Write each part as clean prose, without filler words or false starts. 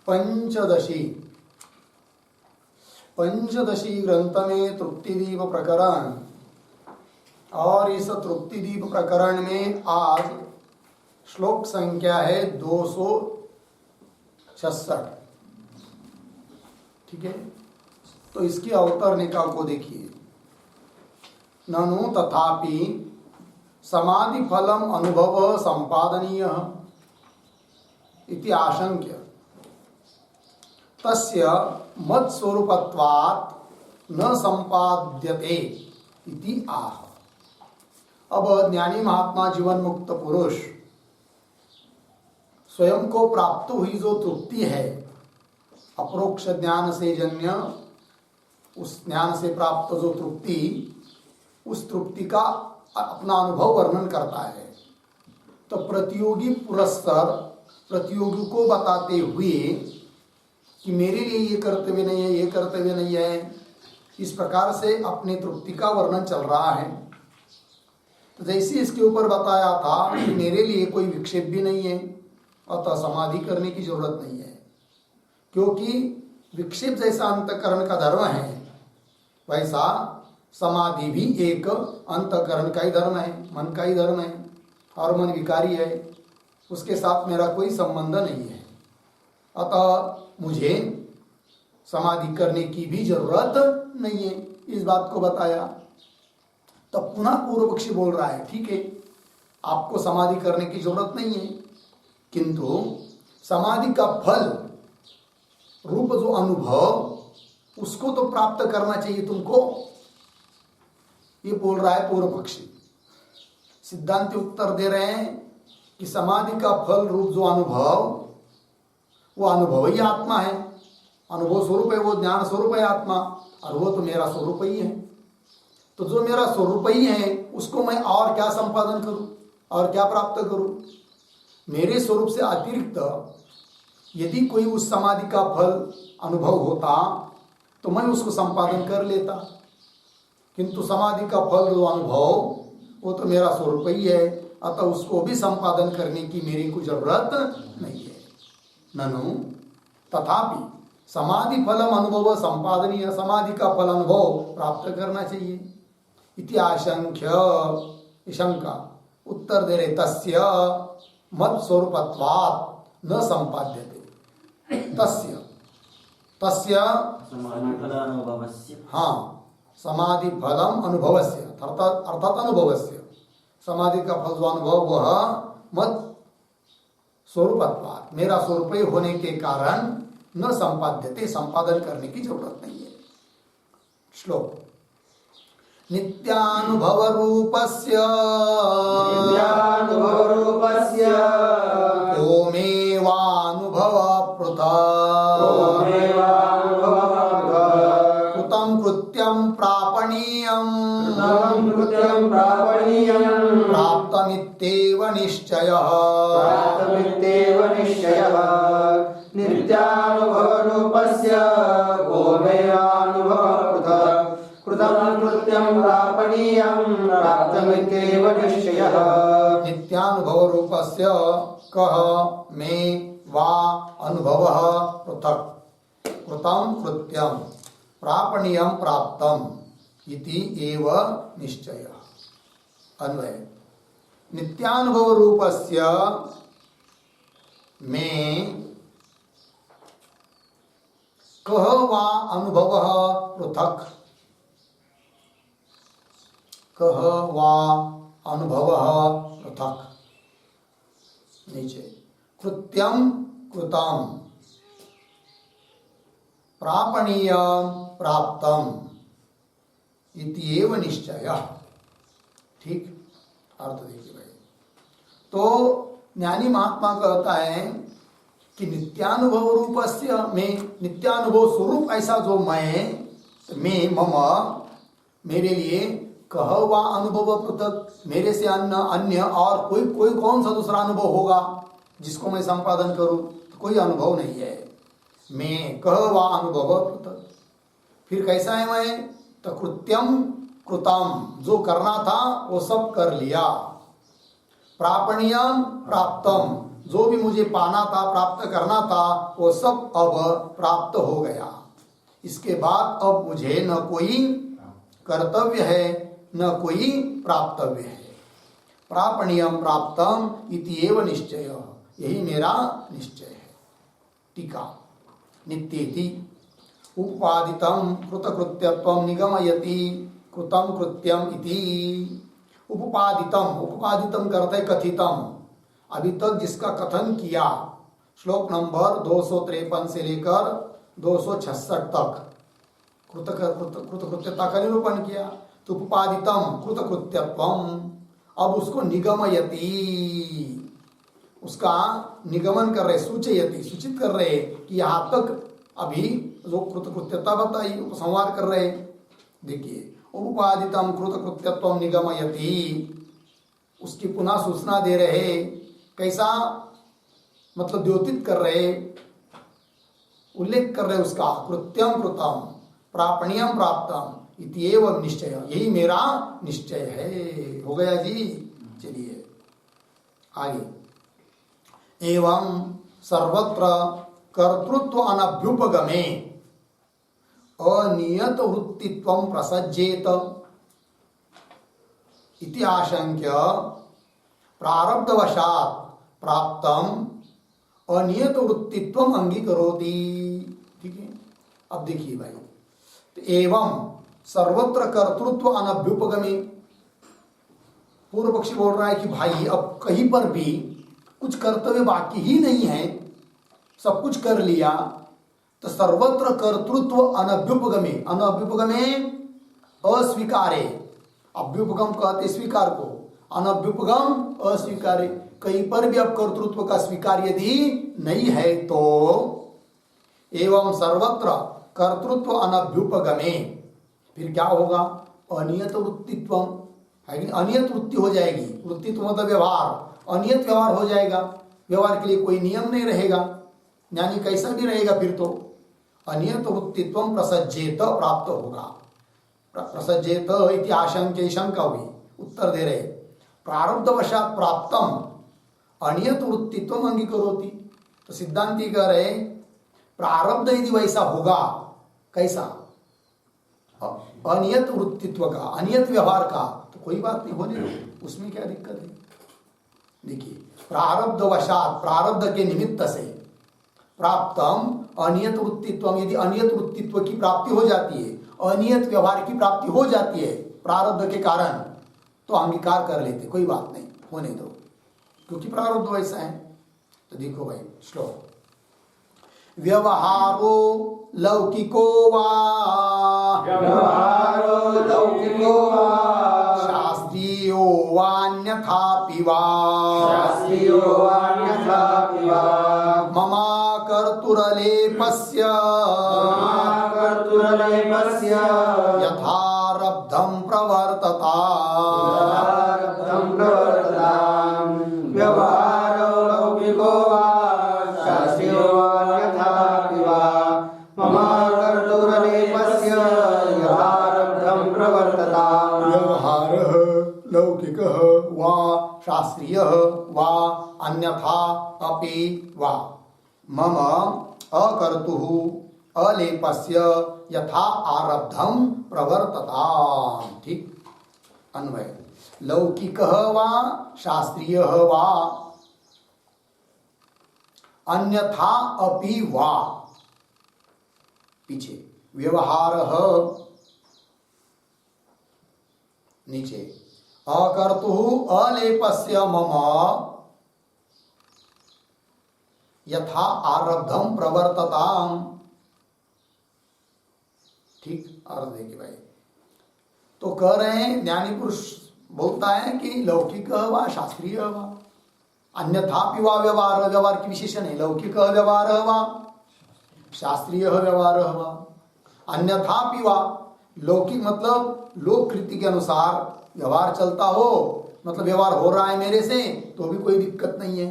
पंचदशी ग्रंथ में तृप्तिदीप प्रकरण, और इस तृप्तिदीप प्रकरण में आज श्लोक संख्या है 266। ठीक है, तो इसकी अवतरणिका को देखिए। ननु तथापि समाधि फलम अनुभव संपादनीय इति आशंक्य तस्य मत स्वरूपत्वात् न संपाद्यते इति आह। अब ज्ञानी महात्मा जीवन मुक्त पुरुष स्वयं को प्राप्त हुई जो तृप्ति है, अपरोक्ष ज्ञान से जन्य उस ज्ञान से प्राप्त जो तृप्ति, उस तृप्ति का अपना अनुभव वर्णन करता है। तो प्रतियोगी पुरस्सर प्रतियोगी को बताते हुए कि मेरे लिए ये कर्तव्य नहीं है, ये कर्तव्य नहीं है, इस प्रकार से अपनी तृप्ति का वर्णन चल रहा है। तो जैसे इसके ऊपर बताया था कि मेरे लिए कोई विक्षेप भी नहीं है, अतः समाधि करने की जरूरत नहीं है, क्योंकि विक्षेप जैसा अंतःकरण का धर्म है, वैसा समाधि भी एक अंतःकरण का ही धर्म है, मन का ही धर्म है, और मन विकारी है, उसके साथ मेरा कोई संबंध नहीं है। अतः मुझे समाधि करने की भी जरूरत नहीं है, इस बात को बताया। तो पुनः पूर्व पक्षी बोल रहा है, ठीक है, आपको समाधि करने की जरूरत नहीं है, किंतु समाधि का फल रूप जो अनुभव, उसको तो प्राप्त करना चाहिए तुमको, ये बोल रहा है पूर्व पक्षी। सिद्धांति उत्तर दे रहे हैं कि समाधि का फल रूप जो अनुभव, वो अनुभव ही आत्मा है, अनुभव स्वरूप है, वो ज्ञान स्वरूप है आत्मा, और वो तो मेरा स्वरूप ही है। तो जो मेरा स्वरूप ही है, उसको मैं और क्या संपादन करूं और क्या प्राप्त करूं? मेरे स्वरूप से अतिरिक्त यदि कोई उस समाधि का फल अनुभव होता तो मैं उसको संपादन कर लेता, किंतु समाधि का फल जो अनुभव, वो तो मेरा स्वरूप ही है, अतः उसको भी संपादन करने की मेरी कोई जरूरत नहीं है। ननु तथापि समाधि फलम अनुभव संपादनीय, समाधि का फल अनुभव प्राप्त करना चाहिए इति आशंक्य, शंका उत्तर दे रहे, तस्य मत स्वरूपत्वात् न संपाद्यते। तस्य हाँ, समाधि फलम अनुभवस्य अर्थात अनुभवस्य, समाधि का फल जो अनुभव वह मत स्वरूपत्वात्, मेरा स्वरूप ही होने के कारण न संपाद्यते, संपादन करने की जरूरत नहीं है। श्लोक नित्यानुभव रूपस्य ओमेवानुभव पृथक् कृतं कृत्यं प्रापणीयं प्राप्तमित्येव निश्चयः। नित्यानुभव रूपस्य ओमेवानुभव पृथक् कृतं कृत्यं प्रापणीयं प्राप्तमित्येव निश्चयः। नित्यानुभव रूपस्य कः मे वा अनुभवः पृथक् कृतं कृत्यं प्रापणीयं प्राप्तम् इति एव निश्चयः। अन्वय नित्यानुभव रूपस्य मे कः वा अनुभवः पृथक्, कः वा अनुभवः पृथक्। नीचे कृत्यं कृतं प्रापणीयं प्राप्तम् इति एव निश्चयः। ठीक, अर्थ देखिए भाई। तो ज्ञानी महात्मा कहता है कि नित्यानुभव रूपस्य में, नित्यानुभव स्वरूप ऐसा जो मैं मम, मेरे लिए कह वा अनुभव पृथक, मेरे से अन्य और कोई कौन सा दूसरा अनुभव होगा जिसको मैं संपादन करूं? तो कोई अनुभव नहीं है। मैं कह वा अनुभव पृथक, फिर कैसा है मैं? तो कृत्यम कृतम, जो करना था वो सब कर लिया, प्रापणीयम प्राप्तम, जो भी मुझे पाना था, प्राप्त करना था, वो सब अब प्राप्त हो गया। इसके बाद अब मुझे न कोई कर्तव्य है न कोई प्राप्तव्य है। प्रापणीयम प्राप्तम इति एव निश्चय, यही मेरा निश्चय है। टीका नित्येति उपपादितम कृतकृत्यत्वम निगमयति कृतम कृत्यम इति। उपपादितम, उपपादितम करते कथितम, अभी तक जिसका कथन किया, श्लोक नंबर 253 से लेकर 266 तक कृतकृत्यता का निरूपण किया। तो उपपादितम कृतकृत्यत्वम, अब उसको निगमयति, उसका निगमन कर रहे, सूचयति, सूचित कर रहे कि यहाँ तक अभी जो कृतकृत्यता बताई उपसंहार कर रहे। देखिए उपपादितम कृतकृत्यत्वम निगमयति, उसकी पुनः सूचना दे रहे। कैसा मतलब द्योतित कर रहे, उल्लेख कर रहे उसका। कृत्यम कृतम प्रापणीयम प्राप्तम इति एव निश्चय, यही मेरा निश्चय है। हो गया जी। चलिए आगे। एवं सर्वत्र कर्तृत्व अनभ्युपगमे अनियत वृत्तित्वं प्रसज्जेत इति आशंक्य प्रारब्धवशात् प्राप्तम अनियत वृत्तित्वम अंगीकरोति। ठीक है, अब देखिए भाई, तो एवं सर्वत्र कर्तृत्व अनभ्युपगमे, पूर्व पक्षी बोल रहा है कि भाई अब कहीं पर भी कुछ कर्तव्य बाकी ही नहीं है, सब कुछ कर लिया, तो सर्वत्र कर्तृत्व अनभ्युपगमे, अनभ्युपगमे अस्वीकारे, अभ्युपगम कहते स्वीकार को, अनभ्युपगम अस्वीकारे, कहीं पर भी अब कर्तृत्व का स्वीकार यदि नहीं है तो एवं सर्वत्र कर्तृत्व अनभ्युपगमे, फिर क्या होगा? अनियत वृत्तित्व है कि अनियत वृत्ति हो जाएगी। वृत्तित्व मतलब व्यवहार, अनियत व्यवहार हो जाएगा, व्यवहार के लिए कोई नियम नहीं रहेगा, यानी कैसा भी रहेगा फिर तो अनियत वृत्तित्व प्रसज्जेत प्राप्त होगा। प्रसज्जेत इति आशंक्य, शंका हुई, उत्तर दे रहे प्रारब्धवशात् प्राप्तम अनियत वृत्तित्व अंगीकरोति। तो सिद्धांती कह रहे प्रारब्ध यदि वैसा होगा, कैसा? अनियत वृत्तित्व का, अनियत व्यवहार का, तो कोई बात नहीं, होने दो, उसमें क्या दिक्कत है? देखिए प्रारब्धवशात्, प्रारब्ध के निमित्त से प्राप्तम अनियत वृत्तित्व, यदि अनियत वृत्तित्व की प्राप्ति हो जाती है, अनियत व्यवहार की प्राप्ति हो जाती है प्रारब्ध के कारण, तो अंगीकार कर लेते, कोई बात नहीं, होने दो, क्योंकि प्रारब्ध वैसा है। तो देखो भाई श्लोक, व्यवहारो लौकिको वा, व्यवहारो लौकिको वा, शास्त्रीयो वान्यथापि वा, शास्त्रीयो वान्यथापि वा, मम कर्तुरलेपस्य, मम कर्तुरलेपस्य, यथारब्धं प्रवर्तता, यथारब्धं प्रवर्तताम्। व्यवहारो लौकिको वा, शास्त्रीयो वान्यथापि वा, मम कर्तुरलेपस्य, यथारब्धं प्रवर्तताम्। व्यवहारः लौकिकः वा शास्त्रीयः वा अन्यथा अपि वा मम अकर्तुः अलेपस्य यथा आरब्धं प्रवर्तताम्। ठीक, अन्वय, लौकिकः वा शास्त्रीयः वा अन्यथा अपि वा, पीछे व्यवहारः, नीचे अकर्तुः अलेपस्य मम यथा आरब्धम प्रवर्तताम। ठीक, अर्थ देखिए भाई, तो कह रहे हैं ज्ञानी पुरुष बोलता है कि लौकिक व शास्त्रीय व अन्यथापि वा व्यवहार, व्यवहार की विशेषण है, लौकिक व्यवहार व शास्त्रीय व्यवहार व अन्यथापि वा, लौकिक मतलब लोक कृति के अनुसार व्यवहार चलता हो, मतलब व्यवहार हो रहा है मेरे से तो भी कोई दिक्कत नहीं है,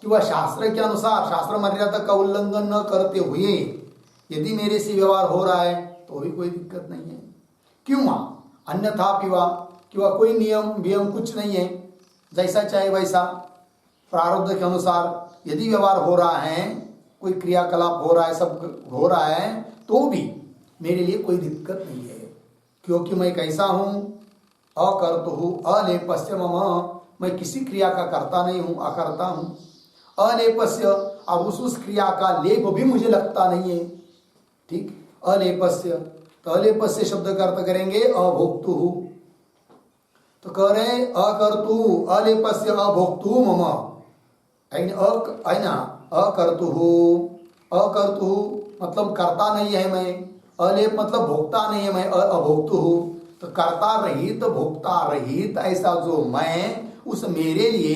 कि वह शास्त्र के अनुसार शास्त्र मर्यादा का उल्लंघन न करते हुए यदि मेरे से व्यवहार हो रहा है तो भी कोई दिक्कत नहीं है। क्यों? अन्यथा पिवा, कि वह कोई नियम वियम कुछ नहीं है, जैसा चाहे वैसा, प्रारब्ध के अनुसार यदि व्यवहार हो रहा है, कोई क्रियाकलाप हो रहा है, सब हो रहा है, तो भी मेरे लिए कोई दिक्कत नहीं है, क्योंकि मैं कैसा हूं, अकर्तु अलेपस्य मम, मैं किसी क्रिया का कर्ता नहीं हूं, अकर्ता हूं। अलेपस्य, अब उस क्रिया का लेप भी मुझे लगता नहीं है। ठीक, अलेपस्य, तो अलेपस्य शब्द का अर्थ करेंगे अभोक्तु, तो कह रहे अकर्तु अलेपस्य अभोक्तु मम, है ना, अकर्तु, अकर्तु मतलब कर्ता नहीं है मैं, अलेप मतलब भोक्ता नहीं है मैं, अभोक्तु, तो कर्ता रहित भोक्ता रहित ऐसा जो मैं, उस मेरे लिए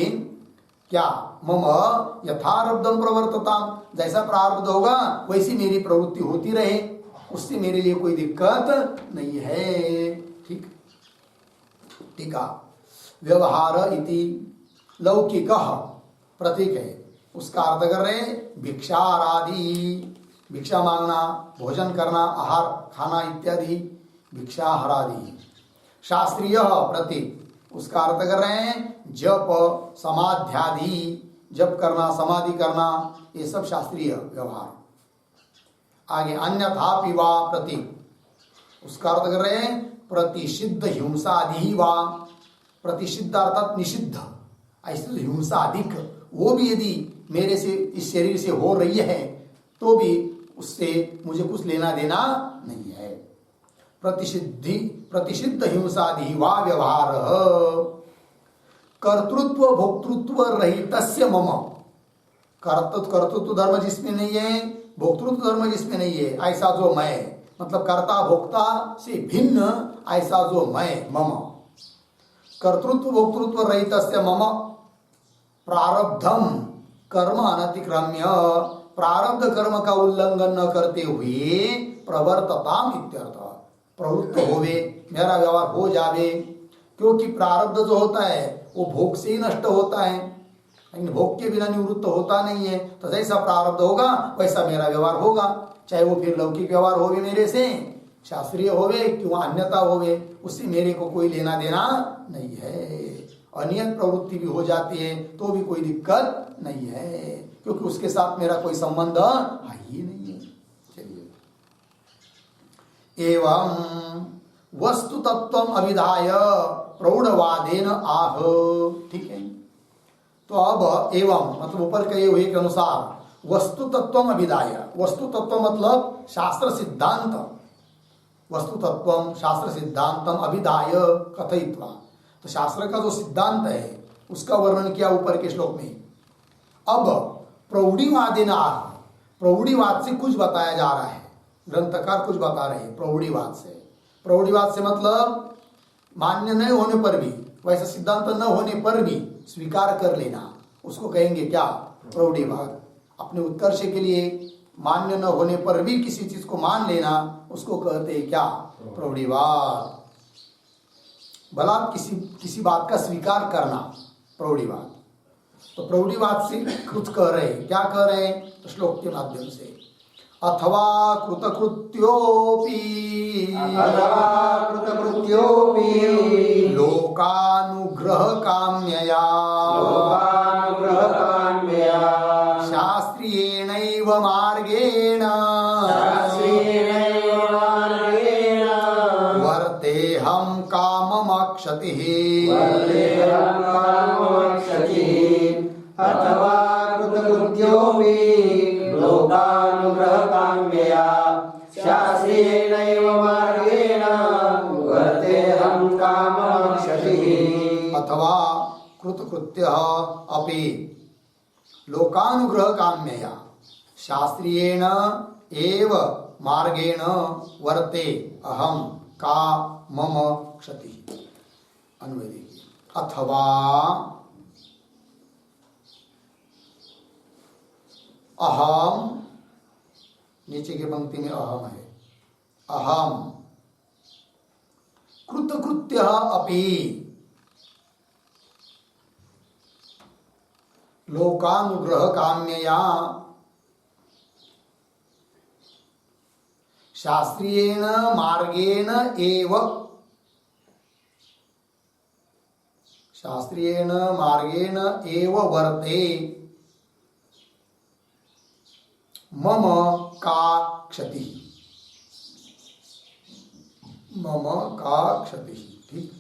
क्या, मम यथारब्धम प्रवर्तता, जैसा प्रारब्ध होगा वैसी मेरी प्रवृत्ति होती रहे, उससे मेरे लिए कोई दिक्कत नहीं है। ठीक, टीका, व्यवहार इति लौकिक प्रतीक है, उसका अर्थ कर रहे भिक्षा आदि, भिक्षा मांगना, भोजन करना, आहार खाना इत्यादि, भिक्षा हरादि। शास्त्रीय प्रतीक, उसका अर्थ कर रहे हैं जप समाध्यादि, जप करना, समाधि करना, ये सब शास्त्रीय व्यवहार। आगे अन्यथा पिवा प्रतीक, उसका अर्थ कर रहे हैं प्रतिषिद्ध हिंसादि वा, प्रतिषिद्ध अर्थात निषिद्ध, ऐसे हिंसा अधिक, वो भी यदि मेरे से इस शरीर से हो रही है तो भी उससे मुझे कुछ लेना देना नहीं है। प्रतिषिद्ध हिंसादि वा व्यवहार, कर्तृत्व भोक्तृत्व रहितस्य मम, कर्तृत्व धर्म जिसमें नहीं है, भोक्तृत्व धर्म जिसमें नहीं है, ऐसा जो मैं, मतलब कर्ता भोक्ता से भिन्न ऐसा जो मैं, मम कर्तृत्व भोक्तृत्व रहितस्य मम प्रारब्धम कर्म अनतिक्रम्य, प्रारब्ध कर्म का उल्लंघन न करते हुए प्रवर्तताम इत्यर्थ, प्रवृत्त होवे, मेरा व्यवहार हो जावे, क्योंकि प्रारब्ध जो होता है वो भोग से ही नष्ट होता है, लेकिन भोग के बिना निवृत्त होता नहीं है। तो जैसा प्रारब्ध होगा वैसा मेरा व्यवहार होगा, चाहे वो फिर लौकिक व्यवहार होवे मेरे से, शास्त्रीय होवे क्यों अन्यता होवे, उससे मेरे को कोई लेना देना नहीं है। अनियत प्रवृत्ति भी हो जाती है तो भी कोई दिक्कत नहीं है, क्योंकि उसके साथ मेरा कोई संबंध है ही नहीं है। चलिए, एवं वस्तु तत्व अभिधाय प्रौढ़वादेन आह, ठीक है। तो अब एवं मतलब ऊपर कहे हुए के अनुसार वस्तु तत्व अभिधाय, वस्तु तत्व मतलब शास्त्र सिद्धांत, वस्तु तत्व शास्त्र सिद्धांतम अभिधाय कथयित्वा, तो शास्त्र का जो सिद्धांत है उसका वर्णन किया ऊपर के श्लोक में। अब प्रौढ़ीवादेन आह, प्रौढ़ीवाद से कुछ बताया जा रहा है, ग्रंथकार कुछ बता रहे हैं प्रौढ़ीवाद से। प्रौढ़ीवाद से मतलब मान्य नहीं होने पर भी, वैसा सिद्धांत न होने पर भी स्वीकार कर लेना, उसको कहेंगे क्या, प्रौढ़ीवाद। अपने उत्कर्ष के लिए मान्य न होने पर भी किसी चीज को मान लेना, उसको कहते हैं क्या, प्रौढ़ीवाद। भला किसी बात का स्वीकार करना, प्रौढ़ीवाद। तो प्रौढ़ीवाद से कुछ कह रहे हैं, क्या कह रहे हैं, तो श्लोक के माध्यम से, अथवा कृतकृत्योपि लोकानुग्रह काम्यया शास्त्रीयेणैव मार्गेण वर्तेऽहं काममक्षतिः, अथवा कृतकृत्योपि लोकानुग्रह काम्यया शास्त्रेणैव मार्गेण वर्तेऽहं काममक्षतिः, अथवा कृतकृत्यः अपि लोकानुग्रह काम्यया शास्त्रीयेण एव मार्गेण वर्ते अहम का मम क्षति। अन्वय देखिए, अथवा अहम, नीचे की पंक्ति में अहम है, अहम कृतकृत्य अपि लोकानुग्रह काम्यया शास्त्रीयेण मार्गेण एव, शास्त्रीयेण मार्गेण एव वर्ते मम का क्षति, मम का क्षति। ठीक,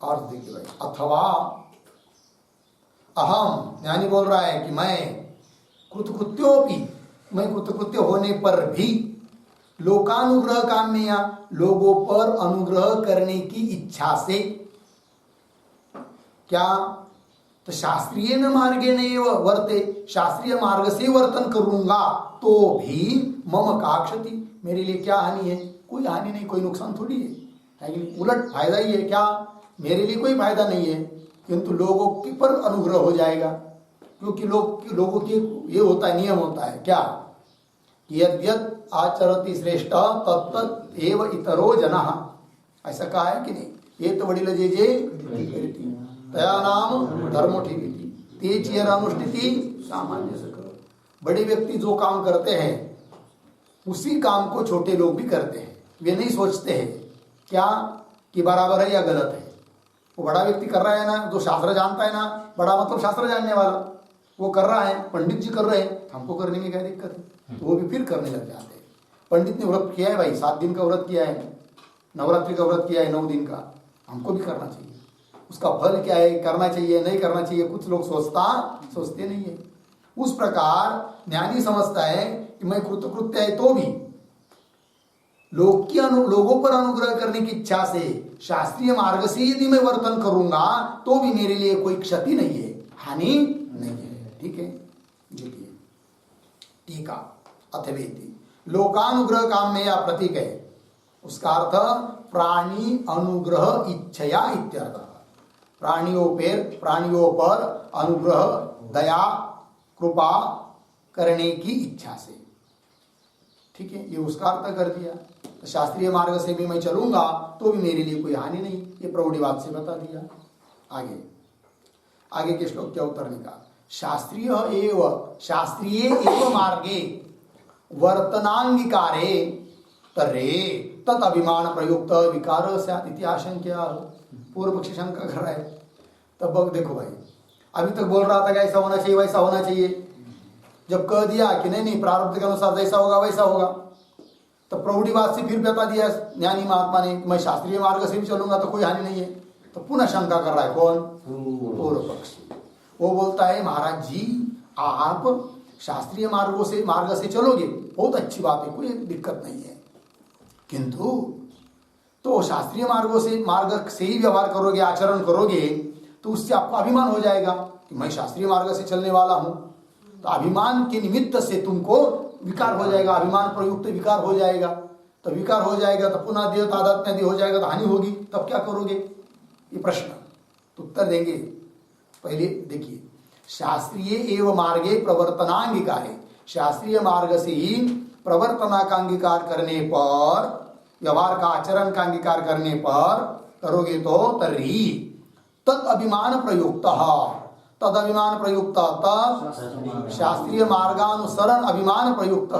अर्थ देखिए भाई। अथवा अहम, ज्ञानी बोल रहा है कि मैं कृतकृत्योपि, मैं कृतकृत्य होने पर भी लोकानुग्रह काम्या, लोगों पर अनुग्रह करने की इच्छा से, क्या तो शास्त्रीय न मार्गे नहीं वर्ते, शास्त्रीय मार्ग से वर्तन करूंगा तो भी मम का क्षति, मेरे लिए क्या हानि है? कोई हानि नहीं, कोई नुकसान थोड़ी है कि नहीं? उलट फायदा ही है। क्या? मेरे लिए कोई फायदा नहीं है, किंतु लोगों के पर अनुग्रह हो जाएगा। क्योंकि लोगों के ये होता है, नियम होता है क्या कि यद्यत आचरति श्रेष्ठ तत्त एव इतरो जनः, ऐसा कहा है कि नहीं? ये तो वडील जे जे तया नाम धर्मो ठीक ते चेर अनुष्ठिति सामान्य से करो। बड़े व्यक्ति जो काम करते हैं उसी काम को छोटे लोग भी करते हैं। वे नहीं सोचते हैं क्या कि बराबर है या गलत है। वो बड़ा व्यक्ति कर रहा है ना, जो शास्त्र जानता है ना, बड़ा मतलब शास्त्र जानने वाला, वो कर रहा है, पंडित जी कर रहे हैं, हमको करने में क्या दिक्कत है? तो वो भी फिर करने लग जाते हैं। पंडित ने व्रत किया है भाई, 7 दिन का व्रत किया है, नवरात्रि का व्रत किया है 9 दिन का, हमको भी करना चाहिए। उसका फल क्या है, करना चाहिए नहीं करना चाहिए, कुछ लोग सोचते नहीं है। उस प्रकार ज्ञानी समझता है कि मैं कृतकृत्य है तो भी लोगों पर अनुग्रह करने की इच्छा से शास्त्रीय मार्ग से यदि मैं वर्तन करूंगा तो भी मेरे लिए कोई क्षति नहीं है, हानि नहीं है। ठीक है, देखिए टीका। अथवेति लोकानुग्रह काम में या प्रतीक है, उसका अर्थ प्राणी अनुग्रह इच्छया इत्यर्थ। प्राणियों पर अनुग्रह, दया, कृपा करने की इच्छा से। ठीक है, ये उसका अर्थ कर दिया। तो शास्त्रीय मार्ग से भी मैं चलूंगा तो भी मेरे लिए कोई हानि नहीं, ये प्रौढ़ीवाद से बता दिया। आगे के श्लोक क्या उत्तर निकाल। शास्त्रीय एव मार्गे वर्तनांगीकारे तर्रे तत् अभिमान प्रयुक्त विकार स्यात् इति आशंक्य। पूर्व पक्षी शंका कर रहा है। तब देखो भाई, अभी तक बोल रहा था कि ऐसा होना चाहिए वैसा होना चाहिए, जब कह दिया कि नहीं प्रारब्ध के अनुसार जैसा होगा वैसा होगा, तो प्रौढ़ीवाद से फिर बता दिया ज्ञानी महात्मा ने मैं शास्त्रीय मार्ग से भी चलूंगा तो कोई हानि नहीं है। तो पुनः शंका कर रहा है कौन? पूर्व पक्षी। वो बोलता है महाराज जी आप शास्त्रीय मार्ग से चलोगे, बहुत अच्छी बात है, कोई दिक्कत नहीं है, किंतु तो शास्त्रीय मार्ग से ही व्यवहार करोगे, आचरण करोगे तो उससे आपको अभिमान हो जाएगा कि मैं शास्त्रीय मार्ग से चलने वाला हूं। तो अभिमान के निमित्त से तुमको विकार हो जाएगा, अभिमान प्रयुक्त विकार हो जाएगा। तो विकार हो जाएगा तो पुनः देह तादात्म्य आदि हो जाएगा, तो हानि होगी, तब क्या करोगे? ये प्रश्न तो उत्तर देंगे। पहले देखिए, शास्त्रीय एवं मार्गे प्रवर्तनांगीकार है, शास्त्रीय मार्ग से ही प्रवर्तना का अंगीकार करने पर, व्यवहार का आचरण का अंगीकार करने पर करोगे तो तर्हि तद अभिमान प्रयुक्त, तद अभिमान प्रयुक्त, तद शास्त्रीय मार्गानुसरण अभिमान प्रयुक्त,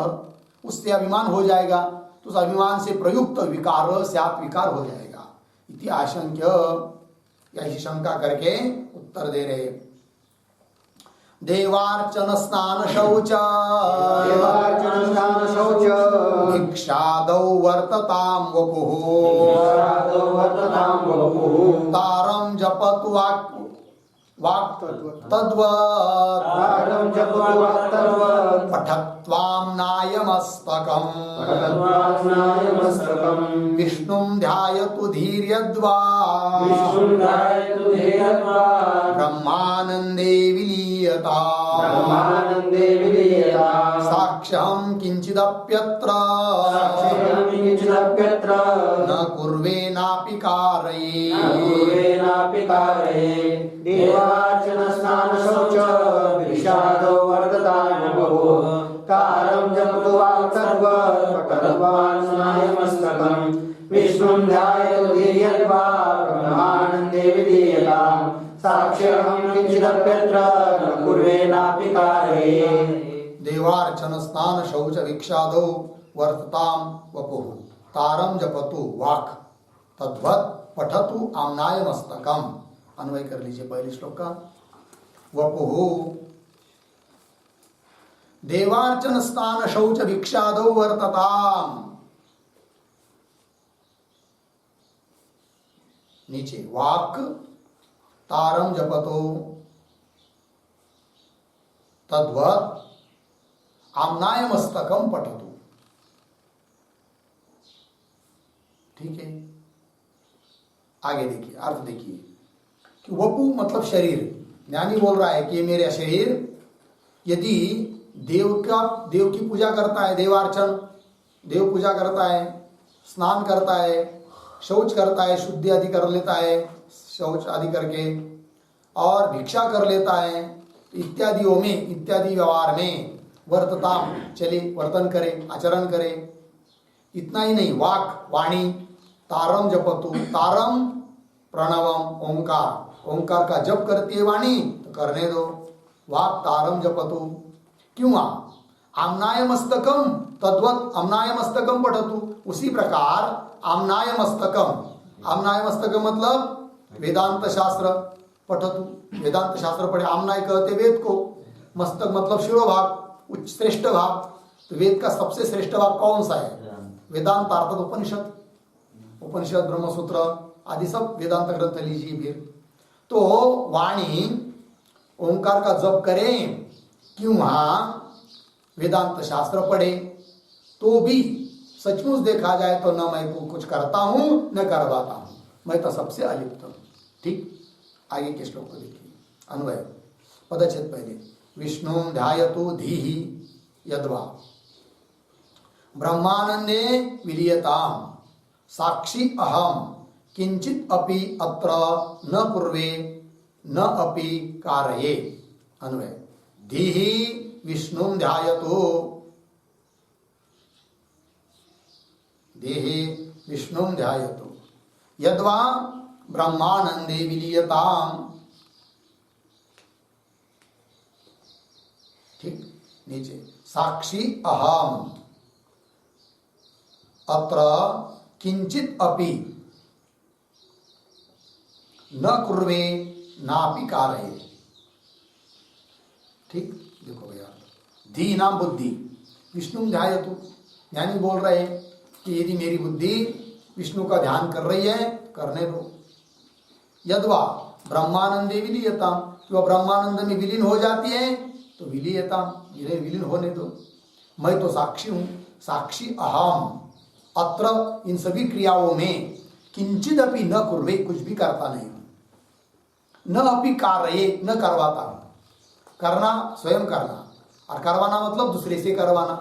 उससे अभिमान हो जाएगा, तो उस अभिमान से प्रयुक्त विकार स्यात्, विकार हो जाएगा। इति आशंक्य, ऐसी शंका करके उत्तर दे रहे। देवार्चन स्नान शौच भिक्षादौ वर्ततां वपुः तारं जपतु वाक् तद्वत् पठत्वां नायमस्तकम् विष्णुं ध्यायतु धीर्यद्वा ब्रह्मानन्दे विलीयता साक्ष्यं किंचिदप्यत्र न कुर्वेनापि कारये। देवार्चन स्नान शौच विषादो वर्ततां वपुः तारं जपतु वाक् तद्वत् पठत्वां नायमस्तकम् विष्णुं ध्यायतु धीर्यद्वा ब्रह्मानन्दे विलीयताम् साक्ष्यं किंचिदप्यत्र न कुर्वेनापि कारये। देवार्चन स्नान शौच भिक्षादौ वर्ततां वपुः तारं जपतु वाक् तद्वत् पठतु आम्नायमस्तकम् अन्वय कर लीजिए पहले श्लोक का। वपुः देवार्चन स्नान शौच भिक्षादौ वर्तताम। नीचे वाक् तारम जपतो तद्वत् आम्नाय मस्तकम पठतु। ठीक है, आगे देखिए, अर्थ देखिए कि वपु मतलब शरीर। ज्ञानी बोल रहा है कि मेरा शरीर यदि देव की पूजा करता है, देवार्चन, देव पूजा करता है, स्नान करता है, शौच करता है, शुद्धि आदि कर लेता है, शौच आदि करके, और भिक्षा कर लेता है, इत्यादियों में, इत्यादि व्यवहार में वर्तताम, चले, वर्तन करे, आचरण करे। इतना ही नहीं, वाक वाणी, तारम जपतु, तारम प्रणवम ओंकार, ओंकार का जप करती है वाणी तो करने दो। वाक तारम जपतु, क्यों? आम्नाय मस्तकम तद्वत आम्नाय मस्तकम पठतु, उसी प्रकार आम्नाय मस्तकम, आम्नाय मस्तकम मतलब वेदांत शास्त्र पठतु, वेदांत शास्त्र पढ़े। आम्नाय कहते वेद को, मस्तक मतलब शिरोभाग, उच्च श्रेष्ठ भाग। तो वेद का सबसे श्रेष्ठ भाग कौन सा है? वेदांत अर्थात उपनिषद, उपनिषद ब्रह्मसूत्र आदि सब वेदांत ग्रंथ लीजिए। फिर तो वाणी ओंकार का जप करें, क्यों? वहां वेदांत शास्त्र पढ़े तो भी सचमुच देखा जाए तो न मैं कुछ करता हूं न करवाता हूं, मैं तो सबसे अलिप्त हूं। ठीक, आगे के श्लोक को देखिए, अन्वय पदच्छेद पहले। विष्णु ध्यायतु धीहि यद्वा ब्रह्मानंदे विलीयताम साक्षी अहम किंचित अपि अत्र न पूर्वे न अपि कारये। अन्वय धीहि विष्णु ध्यायतु, देहे विष्णु ध्यायतु यद्वा ब्रह्मानंदे विलीयताम। ठीक, नीचे साक्षी अहम अत्र किंचित अपि न कुर्वे नापि कारये। ठीक, देखो भैया, धी नाम बुद्धि, विष्णु ध्यायतु, ज्ञानी बोल रहे हैं कि यदि मेरी बुद्धि विष्णु का ध्यान कर रही है, करने दो। यद्वा ब्रह्मानंदे विलीयताम, कि वह ब्रह्मानंद में विलीन हो जाती है तो विलीयताम, विलीन होने दो। मैं तो साक्षी हूं, साक्षी अहम अत्र, इन सभी क्रियाओं में किंचित अपि न कुर्वे, कुछ भी करता नहीं हूं, न अपि कार्ये, न करवाता हूं। करना स्वयं करना, और करवाना मतलब दूसरे से करवाना।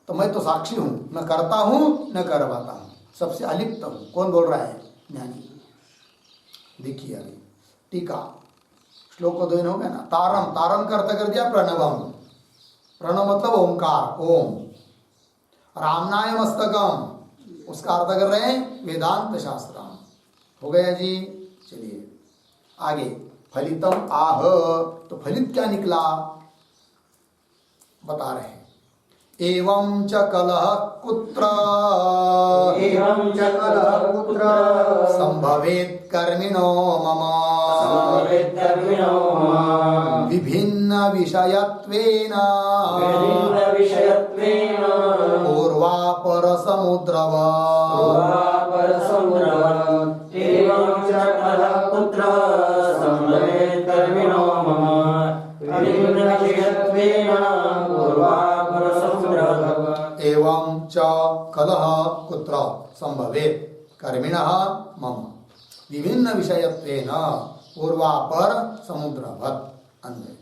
तो मैं तो साक्षी हूं, न करता हूं न करवाता हूं, सबसे अलिप्त हूं। कौन बोल रहा है? ज्ञानी। देखिए अभी टीका, श्लोक को 2 हो गया ना। तारम, तारम का अर्थ कर दिया प्रणवम, प्रणव मतलब ओंकार, ओम। रामनाय मस्तकम, उसका अर्थ कर रहे हैं वेदांत शास्त्र। हो गया जी। चलिए आगे, फलितम आह, तो फलित क्या निकला बता रहे हैं। एवं च कलह कुत्र, एवं च कलह कुत्र संभवेत् कर्मिणो मम, संभवेत् कर्मिणो मम, विभिन्न विषयत्वेन, विभिन्न विषयत्वेन पूर्वापर समुद्रवत्, पूर्वापर समुद्रवत्। एवं च कलह कुत्र संभवेत् कर्मिणो मम, विभिन्न विषयत्वेन पूर्वापर समुद्रवत्। एवं च कलह कुत्र संभवेत् कर्मिणः मम, विभिन्न विषयत्वेन पूर्वापर समुद्रवत्। अन्वय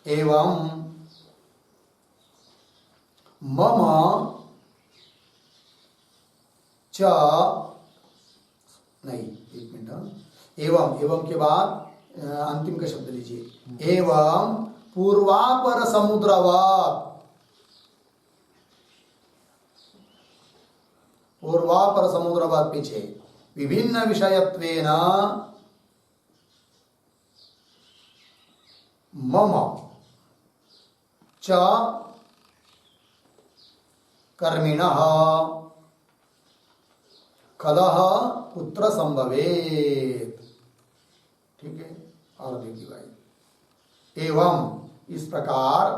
एवं मम च, नहीं एक मिनट, एवं, एवं के बाद अंतिम का शब्द लीजिए। एवं पूर्वापर समुद्रवत्, पूर्वापर समुद्रवत् पीछे, विभिन्न विषयत्वेन मम च कर्मिणः कलह कुत्र संभवेत्। ठीक है। और देखिए भाई, एवं इस प्रकार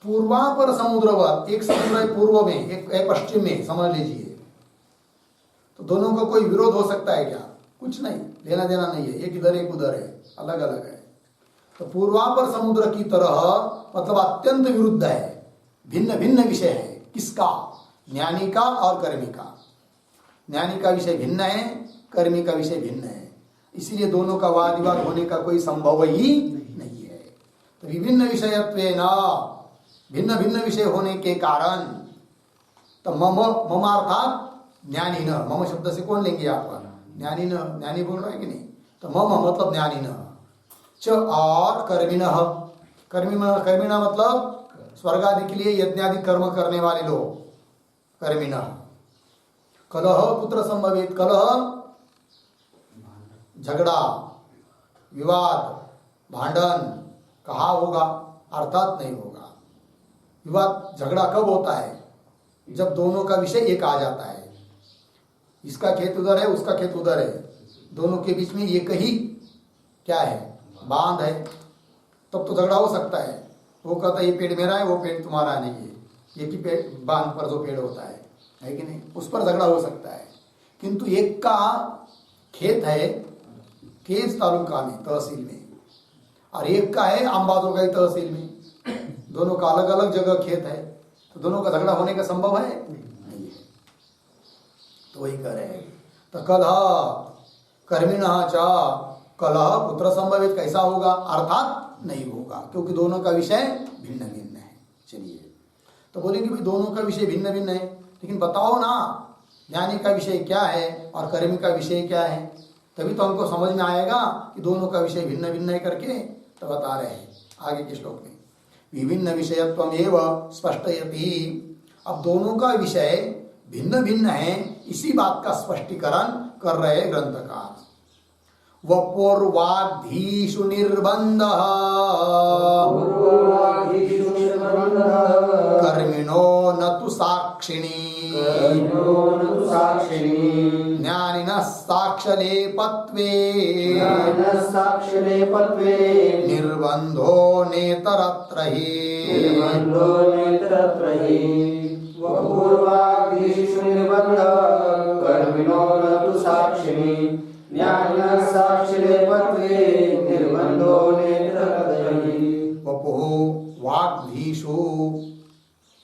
पूर्वापर समुद्रवत, एक समुद्र है पूर्व में, एक है पश्चिम में, समझ लीजिए। तो दोनों का कोई विरोध हो सकता है क्या? कुछ नहीं, लेना देना नहीं है, एक इधर एक उधर है, अलग अलग है। तो पूर्वापर समुद्र की तरह मतलब अत्यंत विरुद्ध है, भिन्न भिन्न विषय है। किसका? ज्ञानी का और कर्मी का। ज्ञानी का विषय भिन्न है, कर्मी का विषय भिन्न है, इसीलिए दोनों का वाद विवाद होने का कोई संभव ही नहीं है। तो विभिन्न विषयत्वेन, भिन्न भिन्न विषय होने के कारण, तो मम अर्थात ज्ञानी न, मम शब्द से कौन लेंगे आप? ज्ञानी न, ज्ञानी बोल रहा है कि नहीं? तो मम मतलब ज्ञानी न, च और कर्मिण, कर्मिण मतलब स्वर्ग आदि के लिए यज्ञ आदि कर्म करने वाले लोग, कर्मिण। कलह पुत्र संभवित, कलह झगड़ा, विवाद, भांडन कहाँ होगा? अर्थात नहीं होगा। विवाद झगड़ा कब होता है? जब दोनों का विषय एक आ जाता है, इसका खेत उधर है, उसका खेत उधर है, दोनों के बीच में एक ही क्या है? बांध है, तब तो झगड़ा हो सकता है। वो कहता है ये पेड़ मेरा है, वो पेड़ तुम्हारा नहीं है, एक ही पेड़ बांध पर जो पेड़ होता है कि नहीं, उस पर झगड़ा हो सकता है। किंतु एक का खेत है केस तालुका में, तहसील में, और एक का है अंबाजोगाई तहसील में, दोनों का अलग अलग जगह खेत है, तो दोनों का झगड़ा होने का संभव है? नहीं है। तो वही कह रहे हैं, तो कलह कर्मिणः च, कलह पुत्र संभवित कैसा होगा? अर्थात नहीं होगा, क्योंकि दोनों का विषय भिन्न भिन्न है। चलिए, तो बोलेंगे भाई दोनों का विषय भिन्न भिन्न है, लेकिन बताओ ना ज्ञानी का विषय क्या है और कर्मी का विषय क्या है, तभी तो हमको समझ में आएगा कि दोनों का विषय भिन्न भिन्न है करके। तो बता रहे हैं आगे के श्लोक में, विभिन्न विषयत्वम एव स्पष्टयति। अब दोनों का विषय भिन्न भिन्न है, इसी बात का स्पष्टीकरण कर रहे ग्रंथकार। वपुर्वाग्धीषु निर्बन्धः कर्मिणो न तु साक्षिणी ज्ञानिनः साक्ष्यलेपत्वे निर्बन्धो नेतरत्र हि। वपुर्वाग्धीषु निर्बन्धः कर्मिणो न तु साक्षिणी ज्ञानिनः साक्ष्यलेपत्वे निर्बन्धो नेतरत्र हि। वपुः वाग्धीषु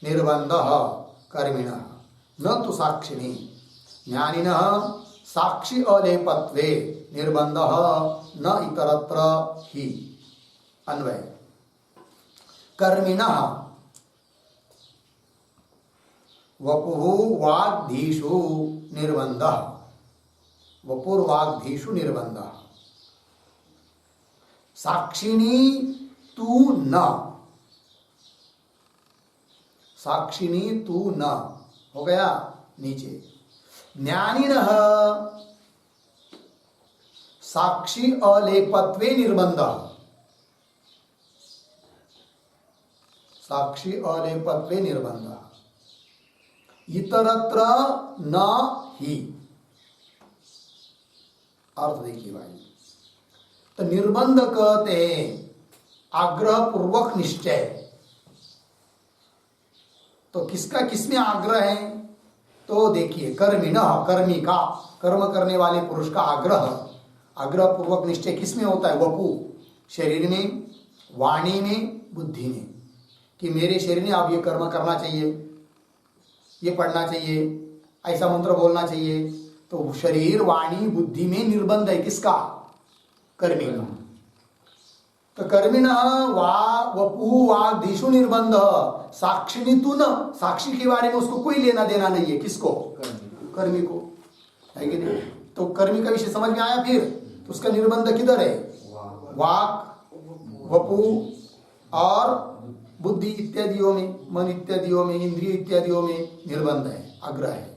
निर्बन्धः कर्मिणः न तु साक्षिणी ज्ञानिनः साक्षी अलेपत्वे निर्बन्धः न इतरत्र हि। अन्वय, कर्मिणः वपुः वाग्धीषु निर्बन्धः, वपुर्वाग्धीषु निर्बन्धः, साक्षिणी तू न, साक्षिणी तू न हो गया नीचे। ज्ञानिनः साक्षी अलेपत्वे निर्बन्धः, साक्षी अलेपत्वे निर्बन्धः, इतरत्र न ही। अर्थ देखिए भाई, तो निर्बंध कहते हैं आग्रह पूर्वक निश्चय। तो किसका किसमें आग्रह है? तो देखिए, कर्मिणः कर्मी का, कर्म करने वाले पुरुष का आग्रह, आग्रह पूर्वक निश्चय किसमें होता है? वपु, शरीर में, वाणी में, बुद्धि में, कि मेरे शरीर में अब ये कर्म करना चाहिए, ये पढ़ना चाहिए, ऐसा मंत्र बोलना चाहिए। तो शरीर वाणी बुद्धि में निर्बंध है किसका? कर्मी का। तो कर्मिणः वपु वाग्धीषु निर्बंध, साक्षिणी तू न, साक्षी के बारे में उसको कोई लेना देना नहीं है। किसको? कर्मी को, है कि नहीं? तो कर्मी का विषय समझ में आया। फिर तो उसका निर्बंध किधर है? वाक, वपु और बुद्धि इत्यादियों में, मन इत्यादियों में, इंद्रिय इत्यादियों में निर्बंध है, आग्रह है।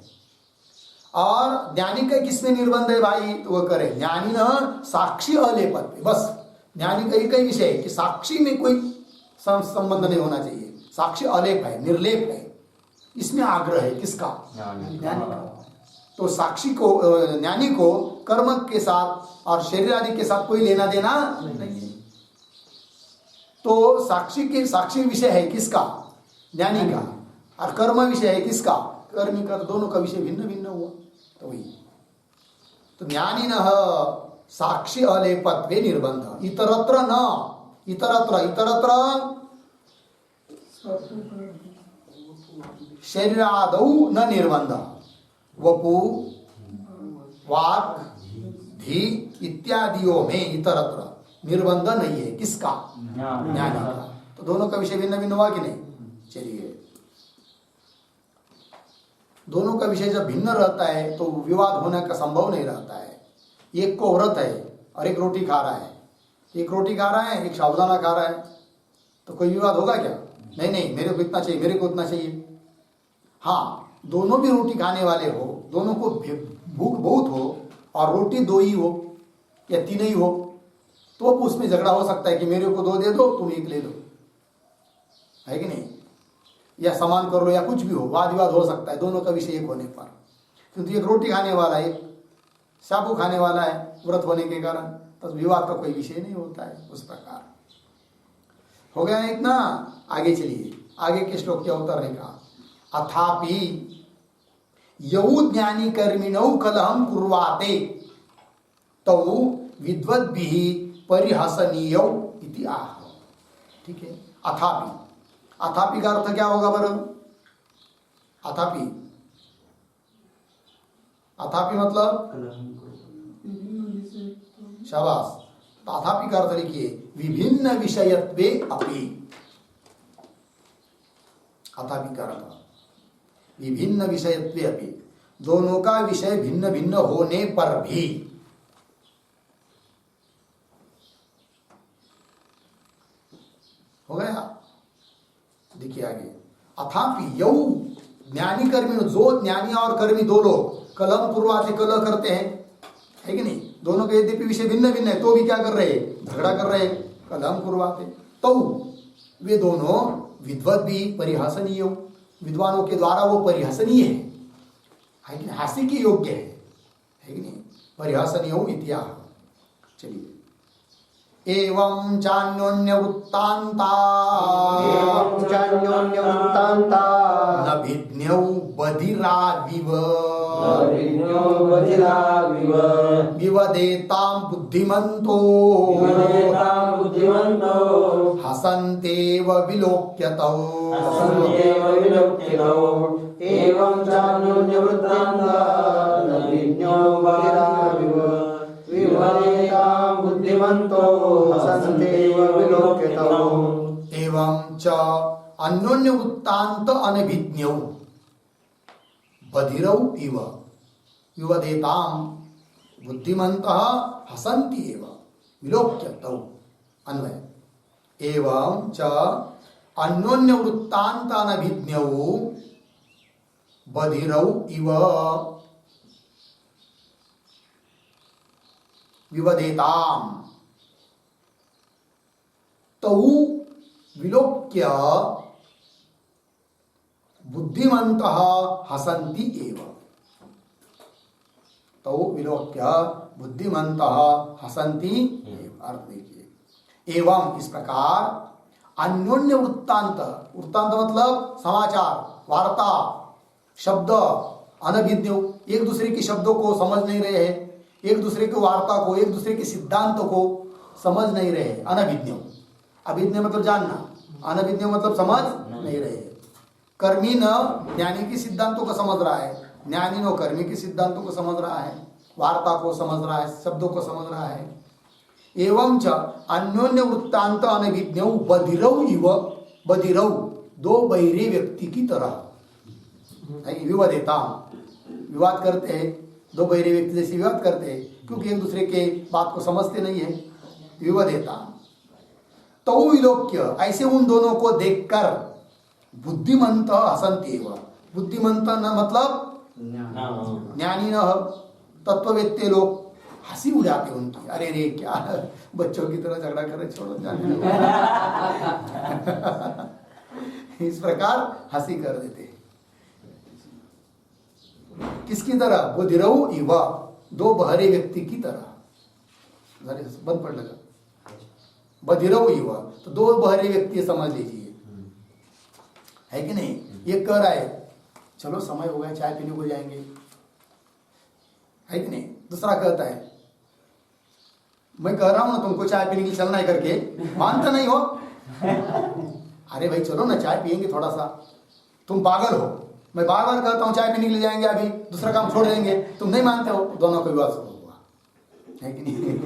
और ज्ञानी का किसमें निर्बंध है भाई? तो वह करे ज्ञानी न साक्षी अलेपत्वे, बस ज्ञानी का एक ही विषय है कि साक्षी में कोई संबंध नहीं होना चाहिए, साक्षी अलेप है, निर्लेप है, इसमें आग्रह है। किसका? ज्ञानी का। तो साक्षी को ज्ञानी को कर्म के साथ और शरीर आदि के साथ कोई लेना देना नहीं है। तो साक्षी विषय है किसका? ज्ञानी का। और कर्म विषय है किसका? कर्मी का। दोनों का विषय भिन्न भिन्न हुआ। तो वही तो ज्ञानी न साक्षी अलेपत्वे निर्बंध इतरत्र न इतरत्र शरीरादौ न निर्बंध वपु वाक् धी इत्यादियों में इतरत्र निर्बंध नहीं है। किसका? ज्ञानी का। तो दोनों का विषय भिन्न भिन्न हुआ कि नहीं? चलिए, दोनों का विषय जब भिन्न रहता है तो विवाद होने का संभव नहीं रहता है। एक को व्रत है और एक रोटी खा रहा है, एक रोटी खा रहा है, एक साबुदाना खा रहा है, तो कोई विवाद होगा क्या? नहीं, मेरे को इतना चाहिए, मेरे को उतना चाहिए। हाँ, दोनों भी रोटी खाने वाले हो, दोनों को भूख बहुत हो और रोटी दो ही हो या तीन ही हो, तो उसमें झगड़ा हो सकता है कि मेरे को दो दे दो, तुम एक ले लो, है कि नहीं? या समान कर लो या कुछ भी हो, वाद विवाद हो सकता है दोनों का विषय एक होने पर। क्योंकि एक रोटी खाने वाला है, एक साबू खाने वाला है व्रत होने के कारण, तो विवाद का कोई विषय नहीं होता है। उस प्रकार हो गया इतना। आगे चलिए, आगे के श्लोक क्या उतरने का। अथापि यौ ज्ञानी कर्मिणौ कलहं कुर्वाते तौ विद्वद्भिः परिहसनीयौ इति आह। ठीक है। अथापि का अर्थ क्या होगा बरं? अथापि मतलब शाबाश। तो अथापि का अर्थ लिखिए विभिन्न विषयत्वे अपि। अथापि का अर्थ विभिन्न विषयत्वे अपि, दोनों का विषय भिन्न भिन्न होने पर भी। हो गया। देखिए आगे, अथापि यौ ज्ञानी कर्मी, जो ज्ञानी और कर्मी दो लोग कलह पूर्वाते कलह करते हैं, है कि नहीं? दोनों के यद्यपि विषय भिन्न भिन्न है तो भी क्या कर रहे हैं? झगड़ा कर रहे हैं, कलह पूर्वाते। तो वे दोनों विद्वत भी परिहासनीय, विद्वानों के द्वारा वो परिहासनीय है कि नहीं? हास्य के योग्य है कि नहीं? परिहासनीय इत्याह। चलिए, एवं चान्योन्य वृत्तान्ता न भिज्ञौ बधिराविव विवदेतां बुद्धिमन्तो हसन्तेव विलोक्यतौ। एवं चान्योन्य वृत्तान्ता न भिज्ञौ बधिराविव विवदेतां बुद्धिमन्तो हसन्तेव विलोक्यतौ। एवं च अन्योन्य वृत्तान्त अनभिज्ञौ बधिरौ इव विवदेतां बुद्धिमन्तः हसन्ति एव विलोक्यतौ। अन्वय, एवं च अन्योन्य वृत्तान्त अनभिज्ञौ बधिरौ इव विवदेतां तौ विलोक्य बुद्धिमन्तः हसन्ति एव। तौ विलोक्य बुद्धिमन्तः हसन्ति एव। अर्थ देखिए, एवं इस प्रकार अन्योन्य वृत्तांत, वृत्तांत मतलब समाचार, वार्ता, शब्द, अनभिज्ञ, एक दूसरे के शब्दों को समझ नहीं रहे हैं, एक दूसरे की वार्ता को, एक दूसरे के सिद्धांतों को समझ नहीं रहे। अनभिज्ञ, अभिज्ञ मतलब जानना, अनभिज्ञ मतलब समझ नहीं रहे। कर्मी न ज्ञानी के सिद्धांतों को समझ रहा है, ज्ञानी न कर्मी के सिद्धांतों को समझ रहा है, वार्ता को समझ रहा है, शब्दों को समझ रहा है। एवं च अन्योन्य वृत्तांत अनभिज्ञौ बधिरौ इव, बधिरौ दो बहिरे व्यक्ति की तरह। विवादेता, विवाद करते हैं, दो बहिरे व्यक्ति जैसे विवाद करते हैं, क्योंकि एक दूसरे के बात को समझते नहीं है। विवादेता तो विलोक्य, ऐसे उन दोनों को देखकर बुद्धिमंत हसन्ति एव। बुद्धिमंत न मतलब ज्ञानी न, तत्ववेत्ते लोग हंसी उड़ाते उनकी। अरे रे क्या बच्चों की तरह झगड़ा कर रहे, छोड़ो जाने। इस प्रकार हंसी कर देते हैं। किसकी तरह? बुधिरऊ इव, दो बहरे व्यक्ति की तरह। जरा बंद पड़ लगा, बधिरऊ इव, तो दो बहरे व्यक्ति समझ लीजिए, है कि नहीं? ये कह रहा है चलो समय हो गया, चाय पीने को जाएंगे, है कि नहीं? दूसरा कहता है मैं कह रहा हूं ना तुमको चाय पीने के लिए चलना है करके, मानते नहीं हो। अरे भाई चलो ना चाय पियेंगे थोड़ा सा, तुम पागल हो, मैं बार बार कहता हूं चाय पीने के लिए जाएंगे, अभी दूसरा काम छोड़ देंगे, तुम नहीं मानते हो, दोनों को विवाद शुरू हुआ, है कि नहीं?